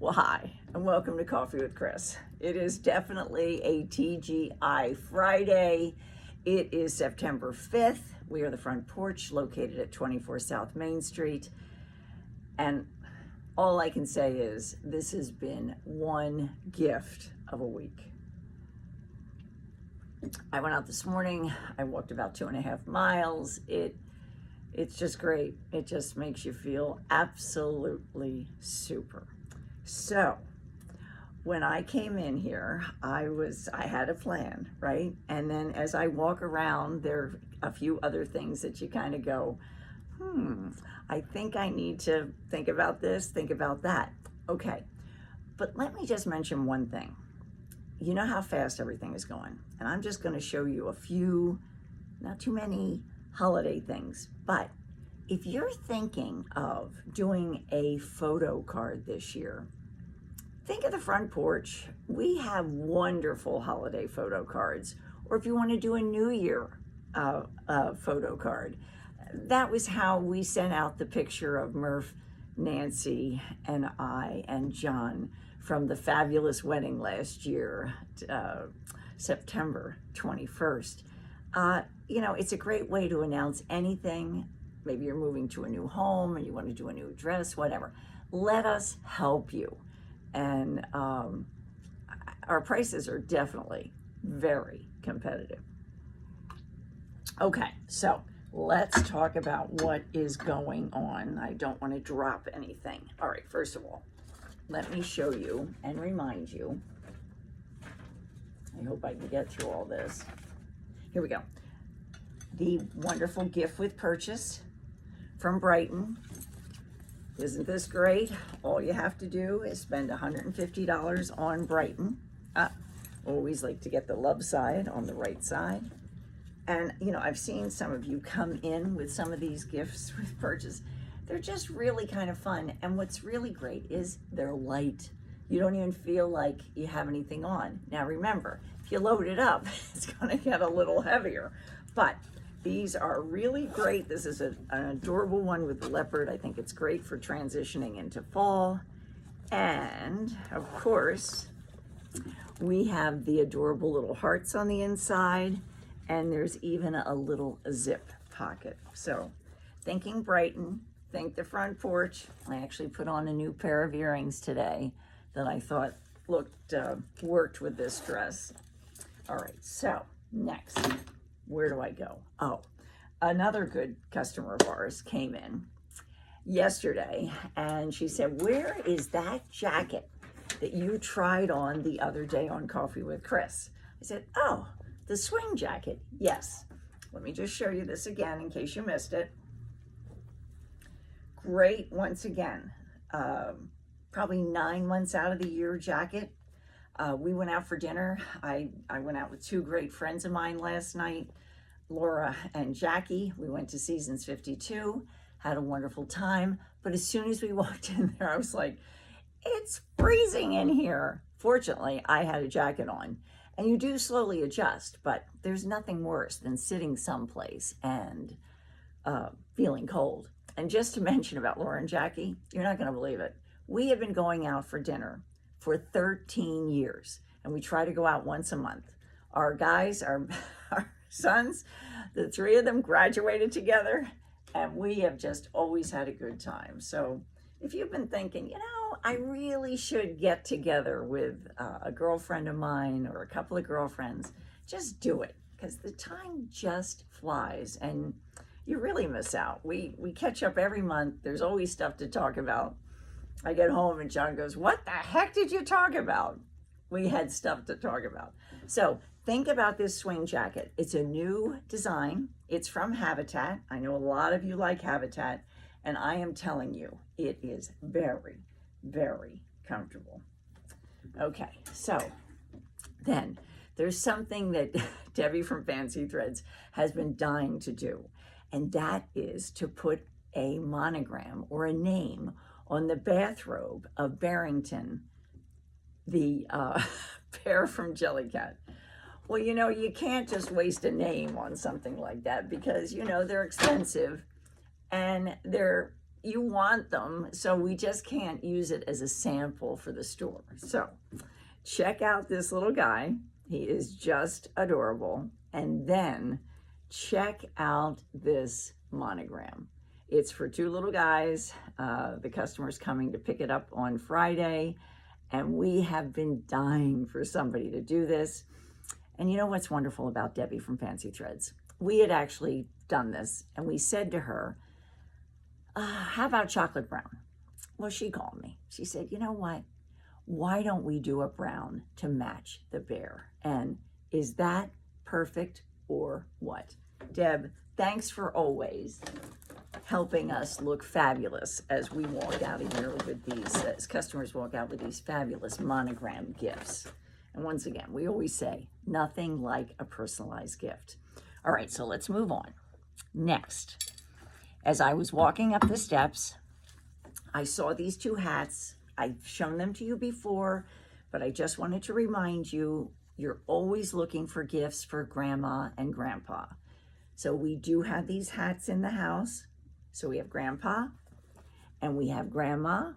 Well, hi, and welcome to Coffee with Chris. It is definitely a TGI Friday. It is September 5th. We are the front porch located at 24 South Main Street. And all I can say is this has been one gift of a week. I went out this morning. I walked about 2.5 miles. It's just great. It just makes you feel absolutely super. So when I came in here, I had a plan, right? And then as I walk around, there are a few other things that you kind of go, I think I need to think about this, think about that. Okay, but let me just mention one thing. You know how fast everything is going. And I'm just going to show you a few, not too many holiday things. But if you're thinking of doing a photo card this year, think of the front porch. We have wonderful holiday photo cards. Or if you want to do a New Year photo card, that was how we sent out the picture of Murph, Nancy, and I, and John from the fabulous wedding last year, September 21st. It's a great way to announce anything. Maybe you're moving to a new home and you want to do a new address, whatever. Let us help you. And our prices are definitely very competitive. Okay, so let's talk about what is going on. I don't want to drop anything. All right, first of all, let me show you and remind you. I hope I can get through all this. Here we go. The wonderful gift with purchase from Brighton. Isn't this great? All you have to do is spend $150 on Brighton. Always like to get the love side on the right side. And, I've seen some of you come in with some of these gifts with purchase. They're just really kind of fun. And what's really great is they're light. You don't even feel like you have anything on. Now, remember, if you load it up, it's going to get a little heavier. But these are really great. This is an adorable one with the leopard. I think it's great for transitioning into fall. And of course, we have the adorable little hearts on the inside, and there's even a little zip pocket. So thinking Brighton, think the front porch. I actually put on a new pair of earrings today that I thought worked with this dress. All right, so next. Where do I go? Oh, another good customer of ours came in yesterday and she said, where is that jacket that you tried on the other day on Coffee with Chris? I said, oh, the swing jacket. Yes. Let me just show you this again in case you missed it. Great, once again, probably 9 months out of the year jacket. We went out for dinner. I went out with two great friends of mine last night, Laura and Jackie. We went to Seasons 52, had a wonderful time. But as soon as we walked in there, I was like, it's freezing in here. Fortunately, I had a jacket on. And you do slowly adjust, but there's nothing worse than sitting someplace and feeling cold. And just to mention about Laura and Jackie, you're not going to believe it. We have been going out for dinner for 13 years, and we try to go out once a month. Our guys, our sons, the three of them graduated together, and we have just always had a good time. So if you've been thinking, I really should get together with a girlfriend of mine or a couple of girlfriends, just do it, because the time just flies and you really miss out. We catch up every month. There's always stuff to talk about. I get home and John goes, what the heck did you talk about? We had stuff to talk about. So think about this swing jacket. It's a new design. It's from Habitat. I know a lot of you like Habitat, and I am telling you, it is very, very comfortable. Okay, so then there's something that Debbie from Fancy Threads has been dying to do, and that is to put a monogram or a name on the bathrobe of Barrington, the bear from Jellycat. Well, you can't just waste a name on something like that because, they're expensive and they're you want them, so we just can't use it as a sample for the store. So check out this little guy. He is just adorable. And then check out this monogram. It's for two little guys. The customer's coming to pick it up on Friday, and we have been dying for somebody to do this. And you know what's wonderful about Debbie from Fancy Threads? We had actually done this, and we said to her, how about chocolate brown? Well, she called me. She said, you know what? Why don't we do a brown to match the bear? And is that perfect or what? Deb, thanks for always helping us look fabulous as we walk out of here with these, as customers walk out with these fabulous monogram gifts. And once again, we always say, nothing like a personalized gift. All right, so let's move on. Next, as I was walking up the steps, I saw these two hats. I've shown them to you before, but I just wanted to remind you, you're always looking for gifts for grandma and grandpa. So we do have these hats in the house. So we have grandpa and we have grandma,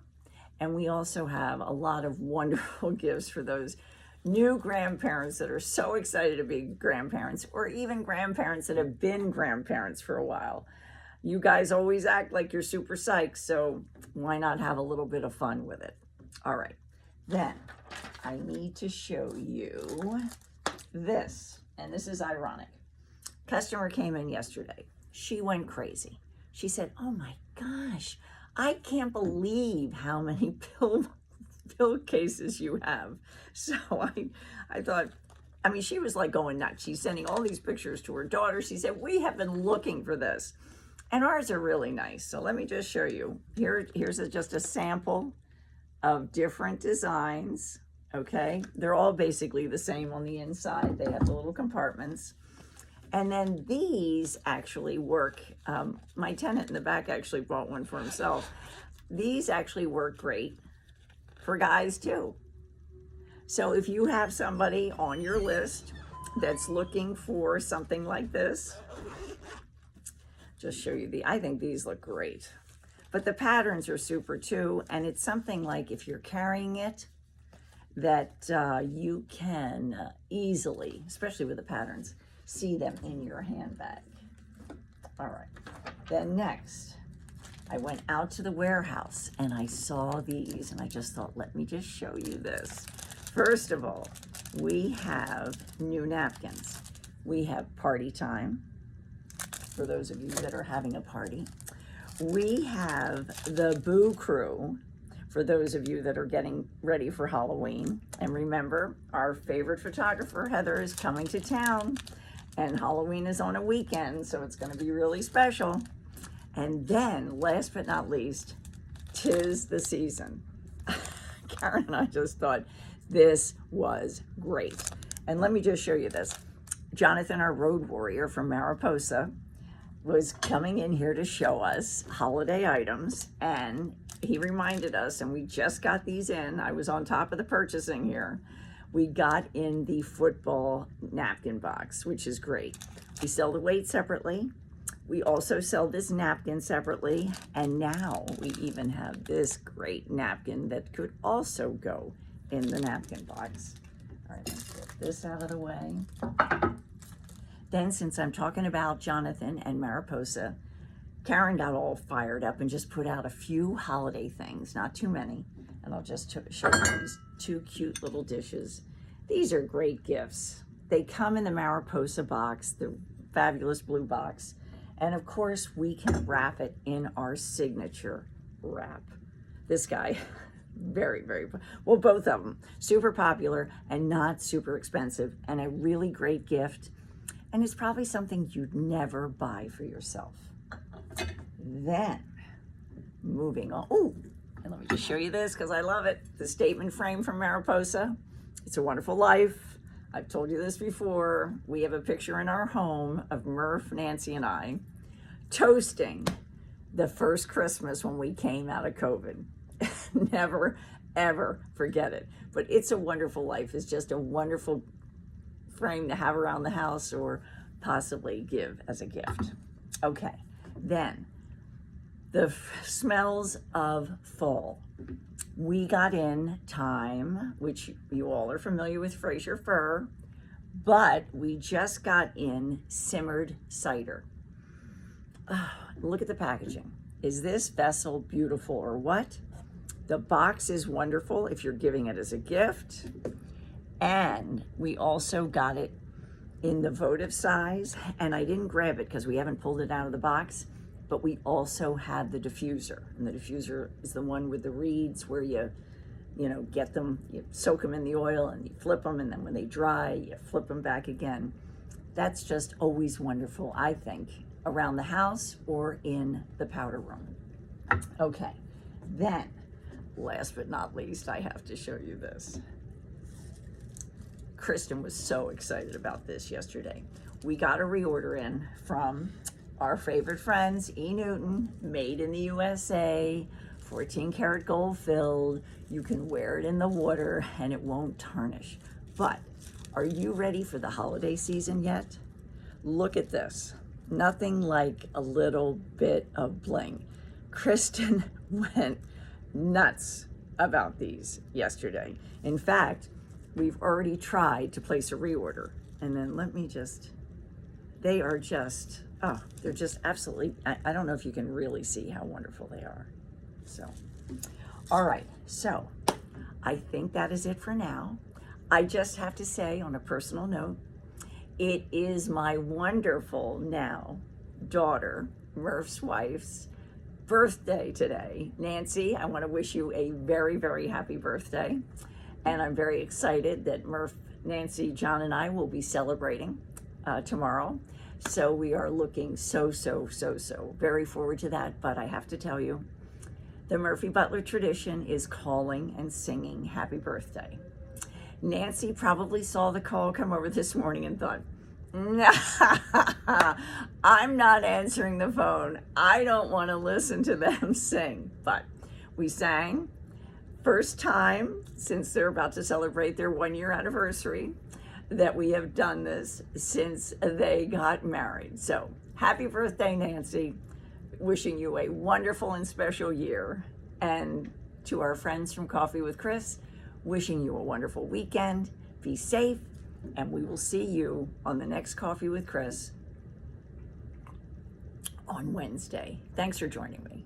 and we also have a lot of wonderful gifts for those new grandparents that are so excited to be grandparents, or even grandparents that have been grandparents for a while. You guys always act like you're super psyched, so why not have a little bit of fun with it? All right, then I need to show you this, and this is ironic. Customer came in yesterday. She went crazy. She said, oh my gosh, I can't believe how many pill cases you have. So I thought, I mean, she was like going nuts. She's sending all these pictures to her daughter. She said, we have been looking for this. And ours are really nice. So let me just show you. Here's just a sample of different designs. Okay, they're all basically the same on the inside. They have the little compartments. And then these actually work. My tenant in the back actually bought one for himself. These actually work great for guys too. So if you have somebody on your list that's looking for something like this, just show you I think these look great. But the patterns are super too, and it's something like if you're carrying it, that you can easily, especially with the patterns, see them in your handbag. All right, then next, I went out to the warehouse and I saw these, and I just thought, let me just show you this. First of all, we have new napkins. We have party time, for those of you that are having a party. We have the Boo Crew, for those of you that are getting ready for Halloween. And remember, our favorite photographer, Heather, is coming to town, and Halloween is on a weekend, so it's gonna be really special. And then, last but not least, 'tis the season. Karen and I just thought this was great. And let me just show you this. Jonathan, our road warrior from Mariposa, was coming in here to show us holiday items, and he reminded us, and we just got these in. I was on top of the purchasing here. We got in the football napkin box, which is great. We sell the weight separately. We also sell this napkin separately, and now we even have this great napkin that could also go in the napkin box. All right, let's get this out of the way. Then, since I'm talking about Jonathan and Mariposa, Karen got all fired up and just put out a few holiday things, not too many. And I'll just show you these two cute little dishes. These are great gifts. They come in the Mariposa box, the fabulous blue box. And of course, we can wrap it in our signature wrap. This guy, very, well, both of them, super popular and not super expensive, and a really great gift. And it's probably something you'd never buy for yourself. Then, moving on. Oh, and let me just show you this because I love it. The statement frame from Mariposa. It's a Wonderful Life. I've told you this before. We have a picture in our home of Murph, Nancy, and I toasting the first Christmas when we came out of COVID. Never, ever forget it. But It's a Wonderful Life is just a wonderful frame to have around the house or possibly give as a gift. Okay, then The smells of fall. We got in time, which you all are familiar with Fraser Fir, but we just got in simmered cider. Oh, look at the packaging. Is this vessel beautiful or what? The box is wonderful if you're giving it as a gift. And we also got it in the votive size, and I didn't grab it because we haven't pulled it out of the box, but we also have the diffuser. And the diffuser is the one with the reeds where you get them, you soak them in the oil and you flip them, and then when they dry, you flip them back again. That's just always wonderful, I think, around the house or in the powder room. Okay, then, last but not least, I have to show you this. Kristen was so excited about this yesterday. We got a reorder in from our favorite friends, E. Newton, made in the USA, 14 karat gold filled. You can wear it in the water and it won't tarnish. But are you ready for the holiday season yet? Look at this. Nothing like a little bit of bling. Kristen went nuts about these yesterday. In fact, we've already tried to place a reorder. And then they are just, they're just absolutely, I don't know if you can really see how wonderful they are. So, all right, so I think that is it for now. I just have to say on a personal note, it is my wonderful now daughter, Murph's wife's birthday today. Nancy, I want to wish you a very, very happy birthday. And I'm very excited that Murph, Nancy, John, and I will be celebrating tomorrow. So we are looking so very forward to that. But I have to tell you, the Murphy Butler tradition is calling and singing happy birthday. Nancy probably saw the call come over this morning and thought, nah, I'm not answering the phone. I don't want to listen to them sing. But we sang. First time since they're about to celebrate their 1-year anniversary that we have done this since they got married. So happy birthday, Nancy. Wishing you a wonderful and special year. And to our friends from Coffee with Chris, wishing you a wonderful weekend. Be safe, and we will see you on the next Coffee with Chris on Wednesday. Thanks for joining me.